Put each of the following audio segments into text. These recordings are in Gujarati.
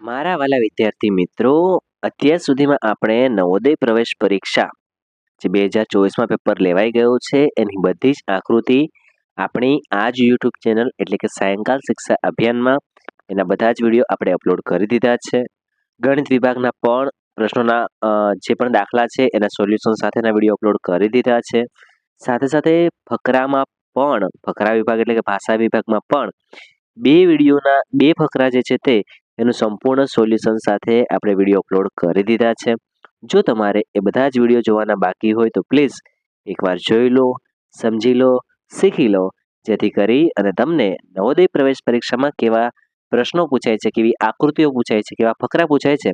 મારા વાલા વિદ્યાર્થી મિત્રો, અત્યાર સુધીમાં આપણે નવોદય પ્રવેશ પરીક્ષા જે 2024માં પેપર લેવાઈ ગયું છે એની બધી જ આકૃતિ આપણી આ જ યુટ્યુબ ચેનલ એટલે કે સાયંકાલ શિક્ષા અભિયાનમાં એના બધા જ વિડીયો આપણે અપલોડ કરી દીધા છે. ગણિત વિભાગના પણ પ્રશ્નોના જે પણ દાખલા છે એના સોલ્યુશન સાથેના વિડીયો અપલોડ કરી દીધા છે. સાથે સાથે ફકરામાં પણ ફકરા વિભાગ એટલે કે ભાષા વિભાગમાં પણ બે ફકરા જે છે તે એનું સંપૂર્ણ સોલ્યુશન સાથે આપણે વિડીયો અપલોડ કરી દીધા છે. જો તમારે એ બધા જ વિડીયો જોવાના બાકી હોય તો પ્લીઝ એકવાર જોઈ લો, સમજી લો, શીખી લો, જેથી કરી અને તમને નવોદય પ્રવેશ પરીક્ષામાં કેવા પ્રશ્નો પૂછાય છે, કેવી આકૃતિઓ પૂછાય છે, કેવા ફકરા પૂછાય છે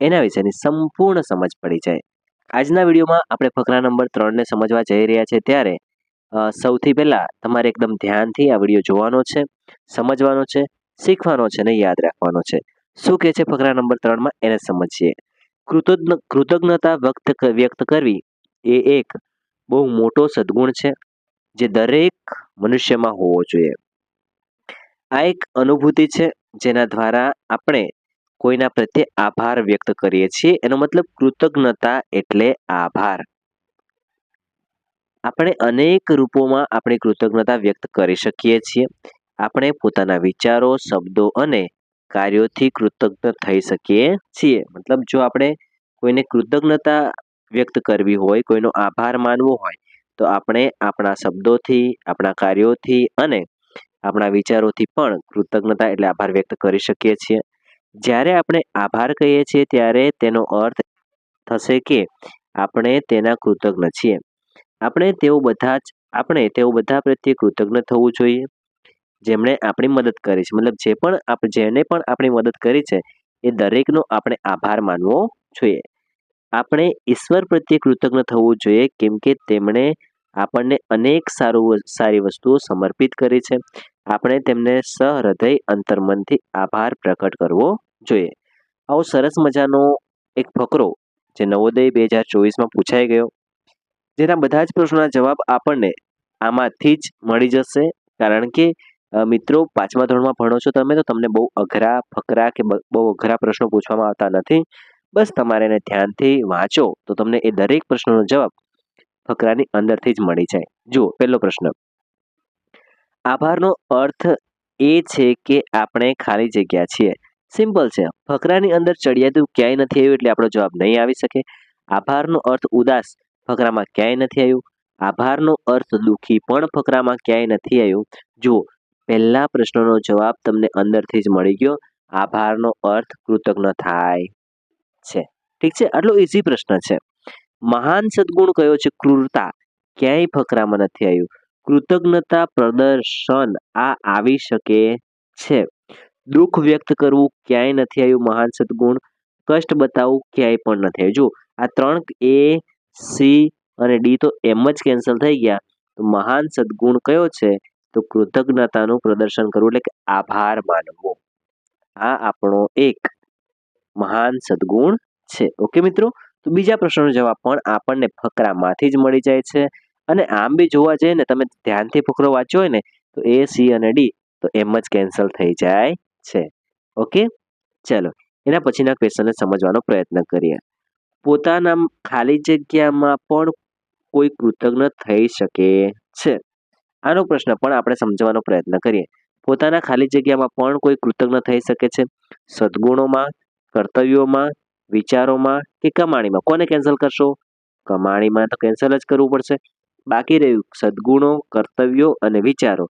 એના વિશેની સંપૂર્ણ સમજ પડી જાય. આજના વિડીયોમાં આપણે ફકરા નંબર 3ને સમજવા જઈ રહ્યા છે. ત્યારે સૌથી પહેલાં તમારે એકદમ ધ્યાનથી આ વિડીયો જોવાનો છે, સમજવાનો છે, શીખવાનો છે અને યાદ રાખવાનો છે. શું કહે છે ફકરા નંબર 3માં એને સમજીએ. કૃતજ્ઞતા વ્યક્ત કરવી એ એક બહુ મોટો સદગુણ છે જે દરેક મનુષ્યમાં હોવો જોઈએ. આ એક અનુભૂતિ છે જેના દ્વારા આપણે કોઈના પ્રત્યે આભાર વ્યક્ત કરીએ છીએ. એનો મતલબ કૃતજ્ઞતા એટલે આભાર. આપણે અનેક રૂપોમાં આપણી કૃતજ્ઞતા વ્યક્ત કરી શકીએ છીએ. આપણે પોતાના વિચારો, શબ્દો અને કાર્યોથી કૃતજ્ઞ થઈ શકીએ છીએ. મતલબ જો આપણે કોઈને કૃતજ્ઞતા વ્યક્ત કરવી હોય, કોઈનો આભાર માનવો હોય, તો આપણે આપણા શબ્દોથી, આપણા કાર્યોથી અને આપણા વિચારોથી પણ કૃતજ્ઞતા એટલે આભાર વ્યક્ત કરી શકીએ છીએ. જ્યારે આપણે આભાર કહીએ છીએ ત્યારે તેનો અર્થ થશે કે આપણે તેના કૃતજ્ઞ છીએ. આપણે તેઓ બધા પ્રત્યે કૃતજ્ઞ થવું જોઈએ જેમણે આપણી મદદ કરી છે. મતલબ જેને પણ આપણી મદદ કરી છે એ દરેકનો આપણે આભાર માનવો જોઈએ. આપણે ઈશ્વર પ્રત્યે કૃતજ્ઞ થવું જોઈએ કેમ કે તેમણે આપણને અનેક સારી વસ્તુઓ સમર્પિત કરી છે. આપણે તેમને સહૃદય અંતર્મનથી આભાર પ્રકટ કરવો જોઈએ. આવો સરસ મજાનો એક ફકરો જે નવોદય 2024માં પૂછાઈ ગયો, જેના બધા જ પ્રશ્નોના જવાબ આપણને આમાંથી જ મળી જશે. કારણ કે મિત્રો, 5મા ધોરણમાં ભણો છો તમે તો તમને બહુ અઘરા ફકરા કે બહુ અઘરા પ્રશ્નો પૂછવામાં આવતા નથી. બસ તમારે એને ધ્યાનથી વાંચો તો તમને એ દરેક પ્રશ્નોનો જવાબ ફકરાની અંદરથી જ મળી જાય. જુઓ, પહેલો પ્રશ્ન. આભારનો અર્થ એ છે કે આપણે ખાલી જગ્યા છીએ. સિમ્પલ છે. ફકરાની અંદર ચડિયાતું ક્યાંય નથી આવ્યું એટલે આપણો જવાબ નહીં આવી શકે. આભારનો અર્થ ઉદાસ ફકરામાં ક્યાંય નથી આવ્યું. આભારનો અર્થ દુઃખી પણ ફકરામાં ક્યાંય નથી આવ્યું. જુઓ, પહેલા પ્રશ્નનો જવાબ તમને અંદરથી જ મળી ગયો. આભારનો અર્થ કૃતજ્ઞ થાય છે. ઠીક છે, આટલો ઇઝી પ્રશ્ન છે. મહાન સદગુણ કયો છે? ક્રૂરતા ક્યાંય ફકરામાં નથી આવ્યું. કૃતજ્ઞતા પ્રદર્શન આ આવી શકે છે. દુઃખ વ્યક્ત કરવું ક્યાંય નથી આવ્યું. મહાન સદગુણ. કષ્ટ બતાવવું ક્યાંય પણ નથી આવ્યું. જો આ 3 A, C અને D તો એમ જ કેન્સલ થઈ ગયા. તો મહાન સદગુણ કયો છે? તો કૃતજ્ઞતાનું પ્રદર્શન કરવું એટલે કે આભાર માનવો. આ આપણો એક મહાન સદગુણ છે. ઓકે મિત્રો, તો બીજા પ્રશ્નનો જવાબ પણ આપણને ફકરામાંથી જ મળી જાય છે. અને આમ બી જોવા જઈએ ને, તમે ધ્યાનથી ફકરો વાંચ્યો હોય ને તો A, C અને D તો એમ જ કેન્સલ થઈ જાય છે. ઓકે, ચલો એના પછીના ક્વેશ્ચનને સમજવાનો પ્રયત્ન કરીએ. પોતાના ખાલી જગ્યામાં પણ કોઈ કૃતજ્ઞ થઈ શકે છે. આનો પ્રશ્ન પણ આપણે સમજવાનો પ્રયત્ન કરીએ. પોતાના ખાલી જગ્યામાં પણ કોઈ કૃતજ્ઞ થઈ શકે છે. સદગુણોમાં, કર્તવ્યોમાં, વિચારોમાં કે કમાણીમાં? કોને કેન્સલ કરશો? કમાણીમાં તો કેન્સલ જ કરવું પડશે. બાકી રહ્યું સદગુણો, કર્તવ્યો અને વિચારો.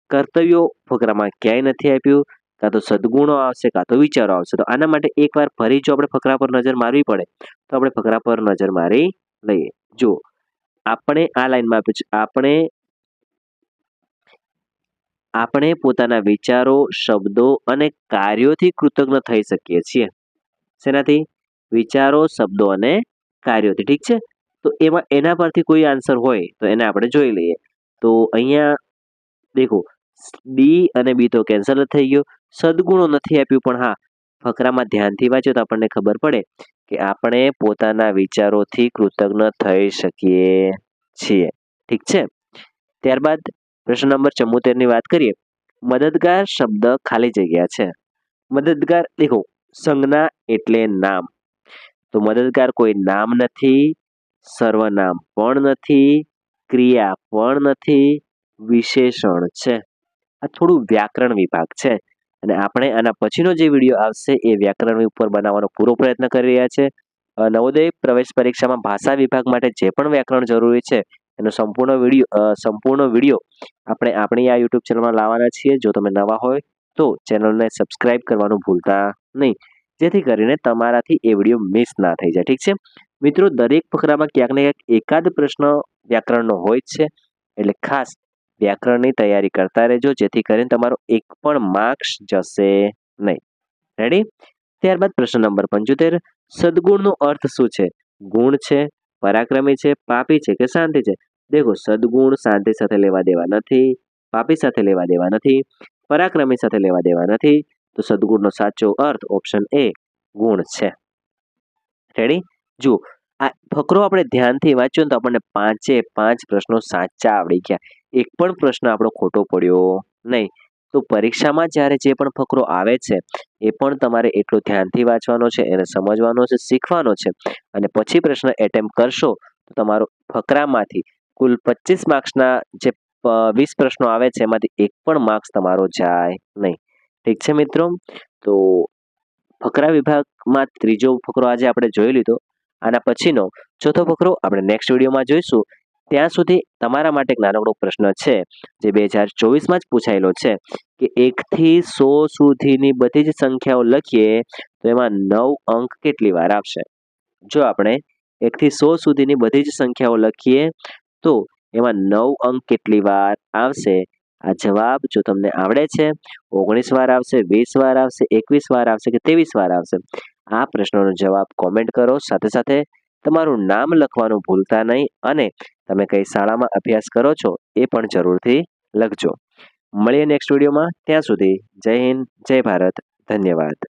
કર્તવ્યો ફકરામાં ક્યાંય નથી આપ્યું. કાં તો સદગુણો આવશે કાં તો વિચારો આવશે. તો આના માટે એકવાર ફરી જો આપણે ફકરા પર નજર મારવી પડે તો આપણે ફકરા પર નજર મારી લઈએ. જો આપણે આ લાઈનમાં આપ્યું છે, આપણે પોતાના વિચારો, શબ્દો અને કાર્યોથી કૃતજ્ઞ થઈ શકીએ છીએ. શેનાથી? વિચારો, શબ્દો અને કાર્યોથી. ઠીક છે, તો એના પરથી કોઈ આન્સર હોય તો એને આપણે જોઈ લઈએ. તો અહીંયા દેખો, ડી અને બી તો કેન્સલ જ થઈ ગયો. સદગુણો નથી આપ્યું, પણ હા, ફકરામાં ધ્યાનથી વાંચ્યો તો આપણને ખબર પડે કે આપણે પોતાના વિચારોથી કૃતજ્ઞ થઈ શકીએ છીએ. ઠીક છે, ત્યારબાદ પ્રશ્ન નંબર 74ની વાત કરીએ. મદદગાર શબ્દ ખાલી જગ્યા છે. મદદગાર દેખો, સંજ્ઞા એટલે નામ. તો મદદગાર કોઈ નામ નથી, સર્વનામ પણ નથી, ક્રિયા પણ નથી, વિશેષણ છે. આ થોડું વ્યાકરણ વિભાગ છે અને આપણે આના પછીનો જે વિડીયો આવશે એ વ્યાકરણ ઉપર બનાવવાનો પૂરો પ્રયત્ન કરી રહ્યા છે. નવોદય પ્રવેશ પરીક્ષામાં ભાષા વિભાગ માટે જે પણ વ્યાકરણ જરૂરી છે એનો સંપૂર્ણ વિડીયો આપણે આપણી આ યુટ્યુબ ચેનલમાં લાવવાના છીએ. જો તમે નવા હોય તો ચેનલને સબસ્ક્રાઇબ કરવાનું ભૂલતા નહીં, જેથી કરીને તમારાથી એ વિડીયો મિસ ના થઈ જાય. ઠીક છે મિત્રો, દરેક ફકરામાં ક્યાંક ને ક્યાંક એકાદ પ્રશ્ન વ્યાકરણનો હોય જ છે, એટલે ખાસ વ્યાકરણની તૈયારી કરતા રહેજો, જેથી કરીને તમારો એક પણ માર્ક્સ જશે નહીં. રેડી? ત્યારબાદ પ્રશ્ન નંબર 75, સદગુણનો અર્થ શું છે? ગુણ છે, પરાક્રમી છે, પાપી છે કે શાંતિ છે? દેખો, સદગુણ શાંતિ સાથે લેવા દેવા નથી, પાપી સાથે લેવા દેવા નથી, પરાક્રમી સાથે લેવા દેવા નથી. તો સદગુણનો સાચો અર્થ ઓપ્શન એ ગુણ છે. રેડી? જુઓ, આ ફકરો આપણે ધ્યાનથી વાંચ્યો ને તો આપણને 5 પ્રશ્નો સાચા આવડી ગયા. એક પણ પ્રશ્ન આપણો ખોટો પડ્યો નહીં. તો પરીક્ષામાં જ્યારે જે પણ ફકરો આવે છે એ પણ તમારે એટલો ધ્યાનથી વાંચવાનો છે, એને સમજવાનો છે, શીખવાનો છે, અને પછી પ્રશ્ન એટેમ્પ કરશો તો તમારો ફકરામાંથી કુલ 25 માર્ક્સના જે 20 પ્રશ્નો આવે છે એમાંથી એક પણ માર્ક્સ તમારો જાય નહીં. ઠીક છે મિત્રો? તો ફકરા વિભાગમાં ત્રીજો ફકરો આજે આપણે જોઈ લીધો. આના પછીનો ચોથો ફકરો આપણે નેક્સ્ટ વિડીયોમાં જોઈશું. ત્યાં સુધી તમારા માટે એક નાનકડો પ્રશ્ન છે જે 2024માં જ પૂછાયેલો છે કે 1 થી 100 સુધીની બધી જ સંખ્યાઓ લખીએ તો એમાં 9 અંક કેટલી વાર આવશે? જો આપણે 1 થી 100 સુધીની બધી જ સંખ્યાઓ લખીએ તો એમાં 9 અંક કેટલી વાર આવશે? આ જવાબ જો તમને આવડે છે 19 વાર આવશે, 20 વાર આવશે, 21 વાર આવશે કે 23 વાર આવશે? આ પ્રશ્નનો જવાબ કોમેન્ટ કરો. સાથે સાથે તમારું નામ લખવાનું ભૂલતા નહીં અને તમે કઈ શાળામાં અભ્યાસ કરો છો એ પણ જરૂરથી લખજો. મળીએ નેક્સ્ટ વિડીયોમાં. ત્યાં સુધી જય હિન્દ, જય ભારત, ધન્યવાદ.